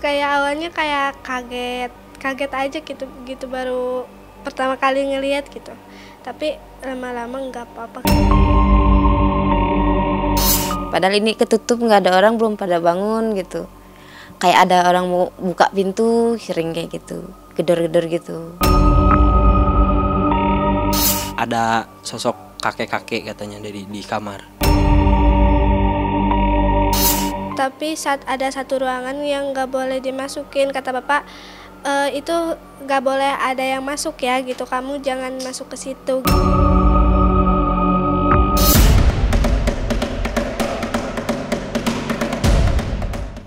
kayak awalnya kayak kaget aja gitu baru pertama kali ngelihat gitu. Tapi lama-lama nggak apa-apa. Padahal ini ketutup, nggak ada orang, belum pada bangun gitu. Kayak ada orang mau buka pintu, sering kayak gitu, gedor-gedor gitu. Ada sosok kakek-kakek katanya di kamar. Tapi saat ada satu ruangan yang nggak boleh dimasukin, kata bapak, itu nggak boleh ada yang masuk ya gitu, kamu jangan masuk ke situ.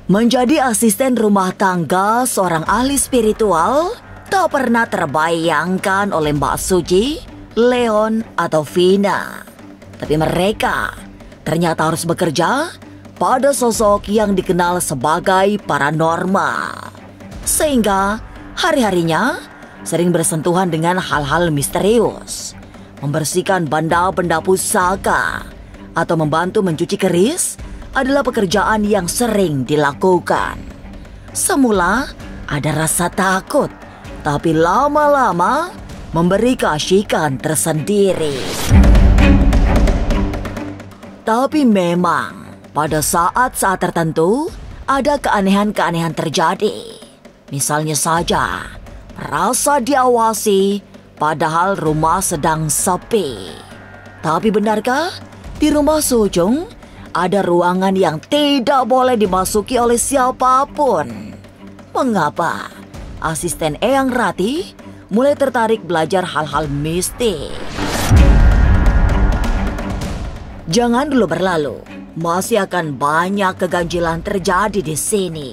Menjadi asisten rumah tangga seorang ahli spiritual tak pernah terbayangkan oleh Mbak Suci, Leon, atau Vina. Tapi mereka ternyata harus bekerja pada sosok yang dikenal sebagai paranormal. Sehingga hari-harinya sering bersentuhan dengan hal-hal misterius. Membersihkan benda-benda pusaka atau membantu mencuci keris adalah pekerjaan yang sering dilakukan. Semula ada rasa takut, tapi lama-lama memberi keasyikan tersendiri. Tapi memang pada saat-saat tertentu ada keanehan-keanehan terjadi. Misalnya saja, merasa diawasi padahal rumah sedang sepi. Tapi benarkah di rumah Sujung ada ruangan yang tidak boleh dimasuki oleh siapapun? Mengapa asisten Eyang Rati mulai tertarik belajar hal-hal mistis? Jangan dulu berlalu, masih akan banyak keganjilan terjadi di sini.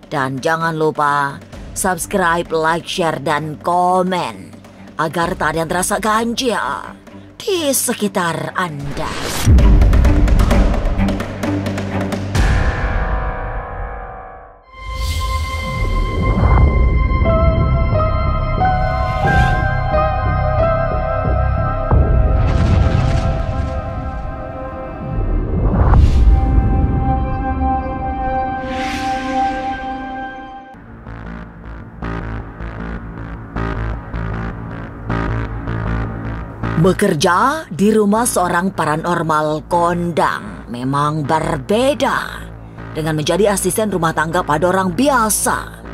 Dan jangan lupa subscribe, like, share, dan komen agar tak ada yang terasa ganjil di sekitar Anda. Bekerja di rumah seorang paranormal kondang memang berbeda dengan menjadi asisten rumah tangga pada orang biasa.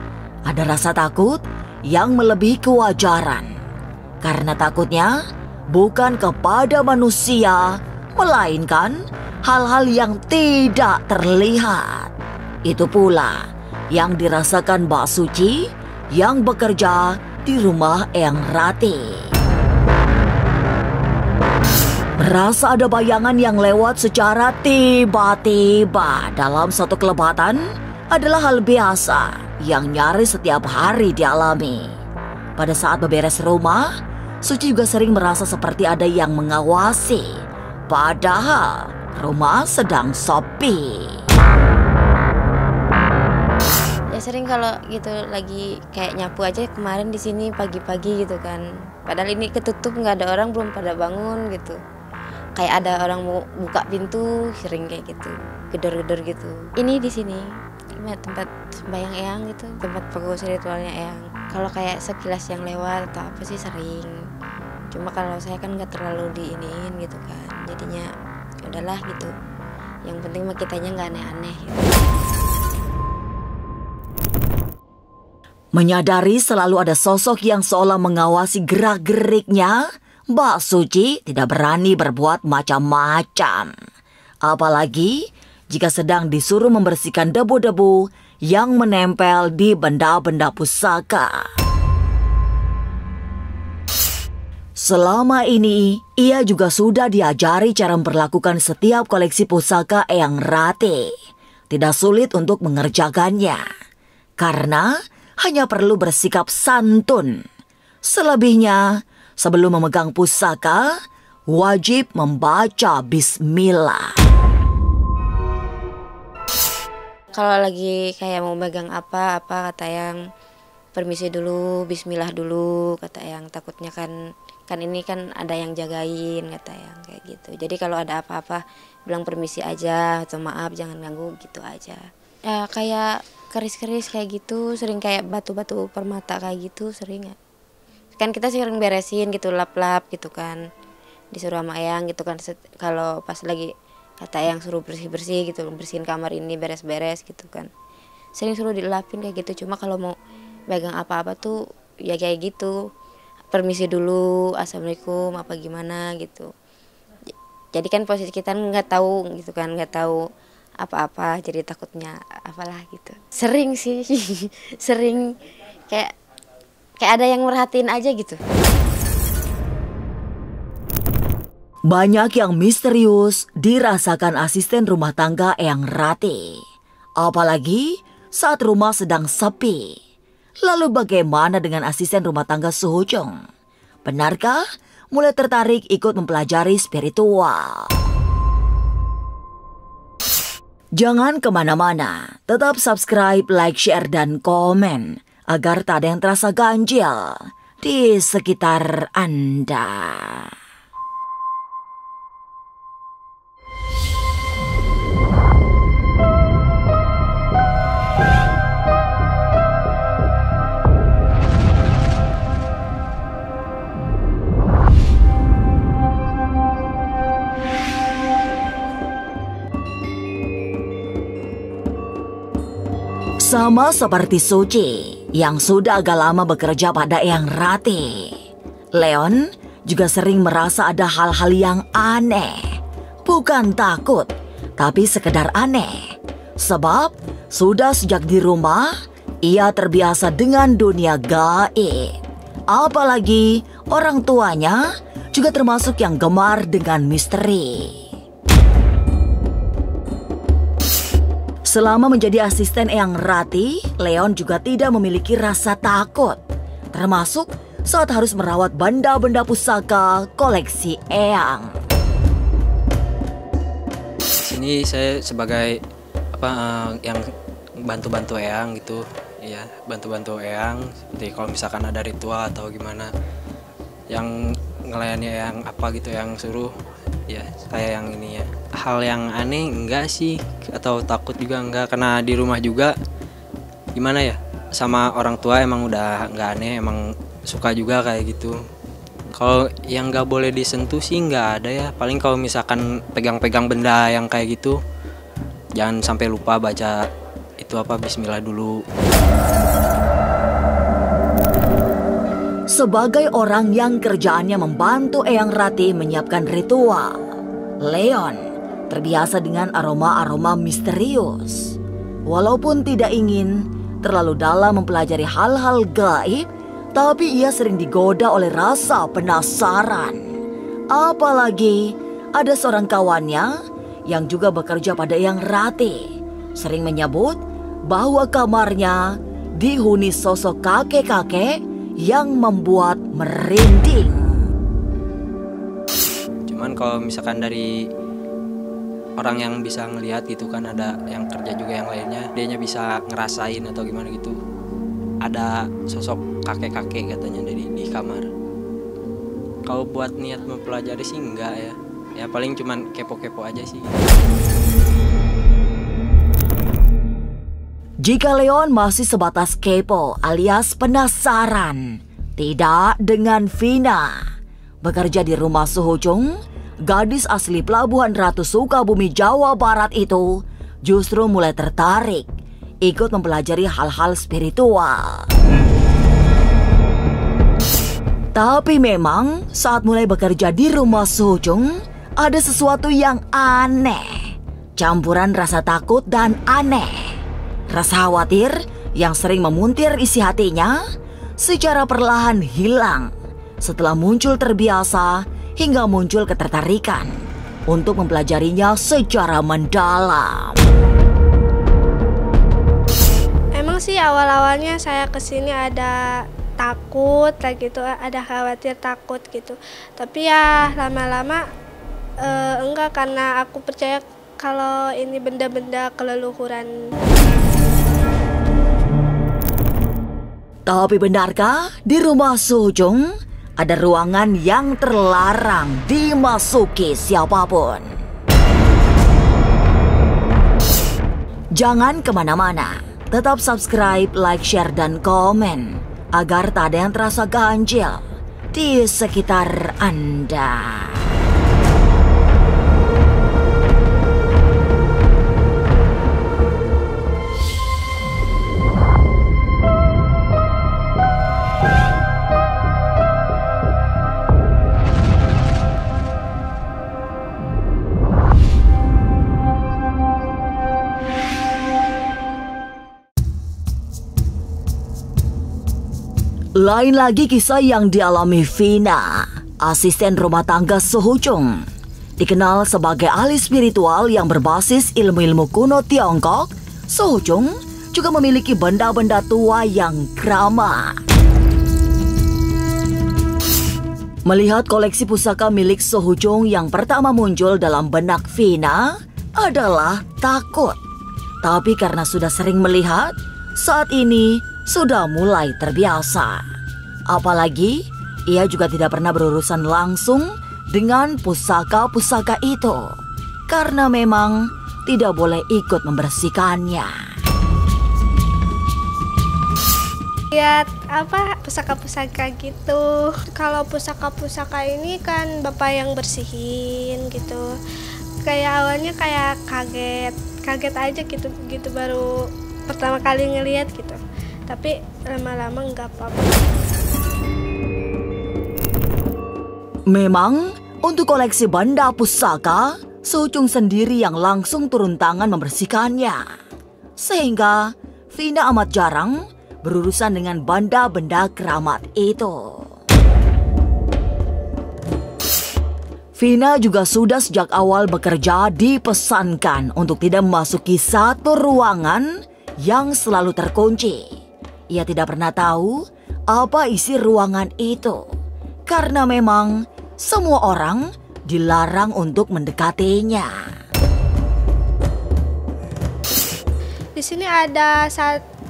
Ada rasa takut yang melebihi kewajaran. Karena takutnya bukan kepada manusia, melainkan hal-hal yang tidak terlihat. Itu pula yang dirasakan Mbak Suci yang bekerja di rumah Eyang Rati. Merasa ada bayangan yang lewat secara tiba-tiba dalam satu kelebatan adalah hal biasa yang nyaris setiap hari dialami. Pada saat beberes rumah, Suci juga sering merasa seperti ada yang mengawasi, padahal rumah sedang sepi. Ya sering kalau gitu lagi kayak nyapu aja kemarin di sini pagi-pagi gitu kan. Padahal ini ketutup, nggak ada orang, belum pada bangun gitu. Kayak ada orang mau buka pintu, sering kayak gitu, gedor-gedor gitu. Ini di sini tempat sembahyang Eyang gitu, tempat fokus ritualnya Eyang. Kalau kayak sekilas yang lewat atau apa sih sering. Cuma kalau saya kan nggak terlalu diiniin gitu kan, jadinya udahlah gitu. Yang penting mah kitanya nggak aneh-aneh gitu. Menyadari selalu ada sosok yang seolah mengawasi gerak-geriknya, Mbak Suci tidak berani berbuat macam-macam. Apalagi jika sedang disuruh membersihkan debu-debu yang menempel di benda-benda pusaka. Selama ini, ia juga sudah diajari cara memperlakukan setiap koleksi pusaka Eyang Rati. Tidak sulit untuk mengerjakannya, karena hanya perlu bersikap santun. Selebihnya, sebelum memegang pusaka, wajib membaca bismillah. Kalau lagi kayak mau megang apa kata yang permisi dulu, bismillah dulu, kata yang takutnya kan ini kan ada yang jagain, kata yang kayak gitu. Jadi kalau ada apa-apa bilang permisi aja atau maaf, jangan ganggu gitu aja. Ya kayak keris-keris kayak gitu, sering kayak batu-batu permata kayak gitu, sering ya. Kan kita sering beresin gitu, lap-lap gitu kan, disuruh sama Eyang gitu kan, kalau pas lagi kata Eyang suruh bersih-bersih gitu, bersihin kamar ini, beres-beres gitu kan, sering suruh dilapin kayak gitu. Cuma kalau mau pegang apa-apa tuh ya kayak gitu, permisi dulu, assalamualaikum apa gimana gitu. Jadi kan posisi kita nggak tahu gitu kan, nggak tahu apa-apa, jadi takutnya apalah gitu. Sering sih sering kayak ada yang merhatiin aja gitu. Banyak yang misterius dirasakan asisten rumah tangga Eyang Rati. Apalagi saat rumah sedang sepi. Lalu bagaimana dengan asisten rumah tangga Suhujung? Benarkah mulai tertarik ikut mempelajari spiritual? Jangan kemana-mana, tetap subscribe, like, share, dan komen agar tak ada yang terasa ganjil di sekitar Anda. Sama seperti Suci yang sudah agak lama bekerja pada Eyang Rati, Leon juga sering merasa ada hal-hal yang aneh. Bukan takut, tapi sekedar aneh. Sebab sudah sejak di rumah, ia terbiasa dengan dunia gaib. Apalagi orang tuanya juga termasuk yang gemar dengan misteri. Selama menjadi asisten Eyang Rati, Leon juga tidak memiliki rasa takut. Termasuk saat harus merawat benda-benda pusaka koleksi Eyang. Sini saya sebagai yang bantu-bantu Eyang gitu. Iya, bantu-bantu Eyang. Seperti kalau misalkan ada ritual atau gimana yang ngelayani Eyang apa gitu yang suruh. Ya, saya yang ini ya. Hal yang aneh enggak sih, atau takut juga enggak, karena di rumah juga gimana ya, sama orang tua emang udah enggak aneh, emang suka juga kayak gitu. Kalau yang enggak boleh disentuh sih enggak ada ya, paling kalau misalkan pegang-pegang benda yang kayak gitu jangan sampai lupa baca itu bismillah dulu. Sebagai orang yang kerjaannya membantu Eyang Rati menyiapkan ritual, Leon terbiasa dengan aroma-aroma misterius. Walaupun tidak ingin terlalu dalam mempelajari hal-hal gaib, tapi ia sering digoda oleh rasa penasaran. Apalagi ada seorang kawannya yang juga bekerja pada Eyang Rati, sering menyebut bahwa kamarnya dihuni sosok kakek-kakek yang membuat merinding. Cuman kalau misalkan dari orang yang bisa ngelihat gitu kan, ada yang kerja juga yang lainnya, dianya bisa ngerasain atau gimana gitu. Ada sosok kakek-kakek katanya di kamar. Kalau buat niat mempelajari sih enggak ya. Ya paling cuman kepo-kepo aja sih. Jika Leon masih sebatas kepo alias penasaran, tidak dengan Vina. Bekerja di rumah Suhujung, gadis asli Pelabuhan Ratu Sukabumi, Jawa Barat itu justru mulai tertarik ikut mempelajari hal-hal spiritual. Tapi memang saat mulai bekerja di rumah Suhujung, ada sesuatu yang aneh. Campuran rasa takut dan aneh. Rasa khawatir yang sering memuntir isi hatinya secara perlahan hilang setelah muncul terbiasa hingga muncul ketertarikan untuk mempelajarinya secara mendalam. Emang sih awal-awalnya saya kesini ada takut lah gitu, ada khawatir takut gitu. Tapi ya lama-lama enggak, karena aku percaya kalau ini benda-benda keleluhuran. Tapi benarkah di rumah Suhujung ada ruangan yang terlarang dimasuki siapapun? Jangan kemana-mana, tetap subscribe, like, share, dan komen agar tak ada yang terasa ganjil di sekitar Anda. Lain lagi kisah yang dialami Vina, asisten rumah tangga Sohujung. Dikenal sebagai ahli spiritual yang berbasis ilmu-ilmu kuno Tiongkok, Sohujung juga memiliki benda-benda tua yang keramat. Melihat koleksi pusaka milik Sohujung yang pertama muncul dalam benak Vina adalah takut. Tapi karena sudah sering melihat, saat ini sudah mulai terbiasa. Apalagi ia juga tidak pernah berurusan langsung dengan pusaka-pusaka itu karena memang tidak boleh ikut membersihkannya. Lihat pusaka-pusaka gitu. Kalau pusaka-pusaka ini kan bapak yang bersihin gitu. Kayak awalnya kayak kaget aja gitu baru pertama kali ngelihat gitu. Tapi lama-lama nggak apa-apa. Memang untuk koleksi benda pusaka, Sohujung sendiri yang langsung turun tangan membersihkannya. Sehingga Vina amat jarang berurusan dengan benda-benda keramat itu. Vina juga sudah sejak awal bekerja dipesankan untuk tidak memasuki satu ruangan yang selalu terkunci. Ia tidak pernah tahu apa isi ruangan itu karena memang semua orang dilarang untuk mendekatinya. Di sini ada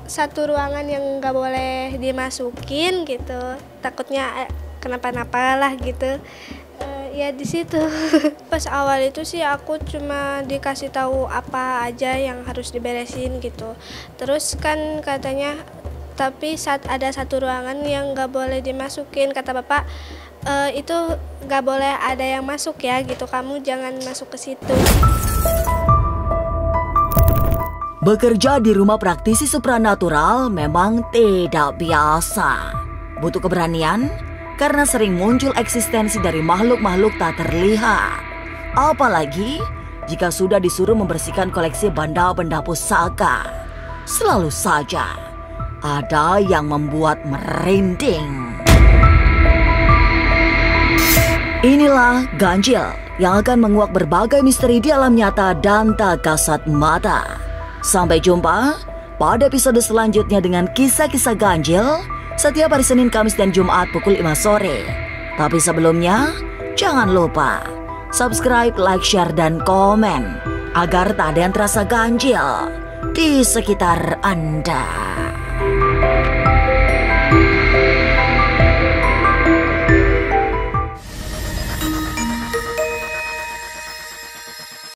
satu ruangan yang nggak boleh dimasukin gitu. Takutnya kenapa-napa lah gitu. Ya di situ. Pas awal itu sih aku cuma dikasih tahu apa aja yang harus diberesin gitu. Terus kan katanya tapi saat ada satu ruangan yang nggak boleh dimasukin, kata bapak itu nggak boleh ada yang masuk ya gitu, kamu jangan masuk ke situ. Bekerja di rumah praktisi supranatural memang tidak biasa. Butuh keberanian karena sering muncul eksistensi dari makhluk-makhluk tak terlihat. Apalagi jika sudah disuruh membersihkan koleksi benda-benda pusaka. Selalu saja ada yang membuat merinding. Inilah ganjil yang akan menguak berbagai misteri di alam nyata dan tak kasat mata. Sampai jumpa pada episode selanjutnya dengan kisah-kisah ganjil setiap hari Senin, Kamis, dan Jumat pukul 5 sore. Tapi sebelumnya, jangan lupa subscribe, like, share, dan komen agar tak ada yang terasa ganjil di sekitar Anda.